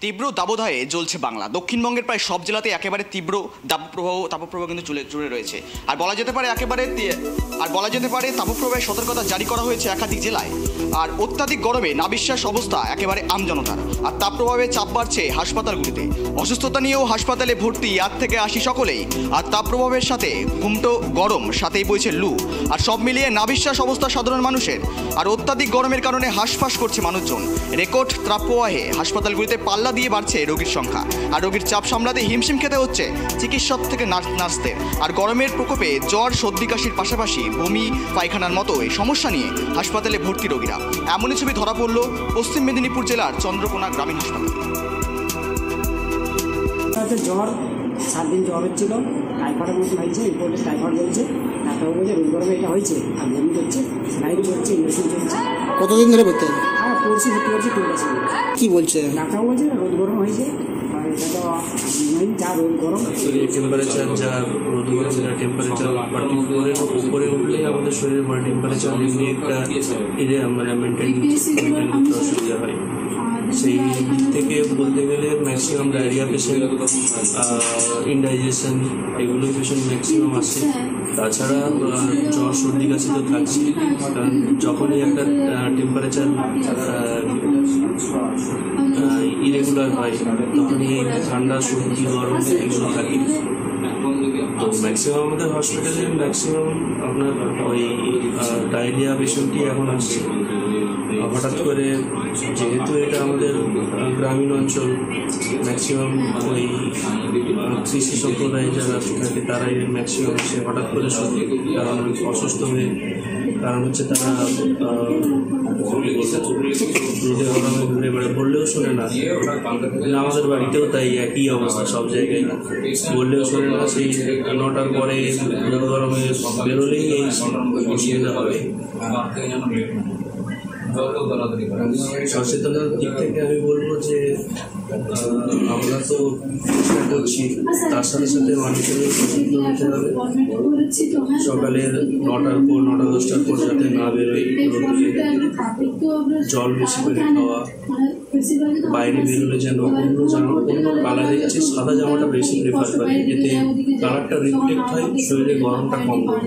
তীব্র দাবদাহে জ্বলছে বাংলা। দক্ষিণবঙ্গের প্রায় সব জেলাতে একেবারে তীব্র তাপপ্রবাহ কিন্তু জুড়ে রয়েছে। আর বলা যেতে পারে তাপপ্রবাহের সতর্কতা জারি করা হয়েছে একাধিক জেলায়। আর অত্যাধিক গরমে নাবিশ্বাস অবস্থা একেবারে আমজনতার। আর তাপপ্রবাহে চাপ বাড়ছে হাসপাতালগুলিতে। অসুস্থতা নিয়েও হাসপাতালে ভর্তি 8 থেকে 80 সকলেই। আর তাপপ্রবাহের সাথে ঘুমটো গরম, সাথেই বইছে লু। আর সব মিলিয়ে নাবিশ্বাস অবস্থা সাধারণ মানুষের। আর অত্যাধিক গরমের কারণে হাঁসফাঁস করছে মানুষজন। রেকর্ড তাপপ্রবাহে হাসপাতালগুলিতে পাল্লা দিয়ে বাড়ছে রোগীর সংখ্যা। আর রোগীর চাপ সামলাতে হিমশিম খেতে হচ্ছে চিকিৎসক থেকে নার্সদের। আর গরমের প্রকোপে জ্বর, সর্দি কাশির পাশাপাশি বমি, পায়খানার মতো এই সমস্যা নিয়ে হাসপাতালে ভর্তি রোগীরা। এমনই ছবি ধরা পড়ল পশ্চিম মেদিনীপুর জেলার চন্দ্রকোনা গ্রামীণ হাসপাতালে। জ্বর 7 দিন জ্বর হচ্ছিল, টাইফয়েডের মতো হয়েছে, রিপোর্টে টাইফয়েড বলছে, ডাক্তারবাবু বলছে রোদ গরমে এটা হয়েছে, আর বমি করছে, স্লাইড করছে, ইঞ্জেকশন চলছে। কতদিন ধরে ভর্তি আছে? হ্যাঁ, ভর্তি হচ্ছে 2 মাস। কি বলছে ডাক্তারবাবু? বলছে রোদ গরম হয়েছে, আর এটা তো মেইন যা রোদ গরম, টেম্পারেচার যা রোদ গরম যা টেম্পারেচার পার্টিকুলারের উপরে উঠলে আমাদের শরীরের বডি টেম্পারেচার এমনি একটা মানে মেনটেন করতে অসুবিধা হয়। সেই দিক থেকে বলতে গেলে ম্যাক্সিমাম ডায়রিয়া পেশেন্ট, ইনডাইজেশন এগুলো পেশেন্ট ম্যাক্সিমাম আসে। তাছাড়া জ্বর, সর্দি কাশি তো থাকছে, কারণ যখনই একটা টেম্পারেচার ইরেগুলার হয় তখনই ঠান্ডা, সর্দি, গরম এগুলো থাকে। তো ম্যাক্সিমাম আমাদের হসপিটালে আপনার ওই ডায়রিয়া পেশেন্টই এখন আসছে। হঠাৎ করে যেহেতু এটা আমাদের গ্রামীণ অঞ্চল, ম্যাক্সিমাম ওই কৃষি সম্প্রদায়ে যারা থাকে তারাই ম্যাক্সিমাম এসে হঠাৎ করে অসুস্থ হয়ে, কারণ হচ্ছে তারা রোদে গরমে ঘুরে বেড়ে বললেও শোনে না। আমাদের বাড়িতেও তাই একই অবস্থা, সব জায়গায় বললেও শোনে না। সেই 9টার পরে রোদ গরমে বেরোলেই এই অসুবিধা হবে। সচেতনার দিক থেকে আমি বলবো যে আমরা তো চেষ্টা করছি, তার সাথে সাথে মানুষের সচেতন হতে হবে। সকালের 9টার পর 9-10টার পর যাতে না বেরোয়, জল বেশি করে খাওয়া, বাইরে বেরোলে যেন অন্য কালারের চেয়ে সাদা জামাটা বেশি প্রেফার করে, এতে কালারটা রিফ্লেক্ট হয়, শরীরে গরমটা কম হয়।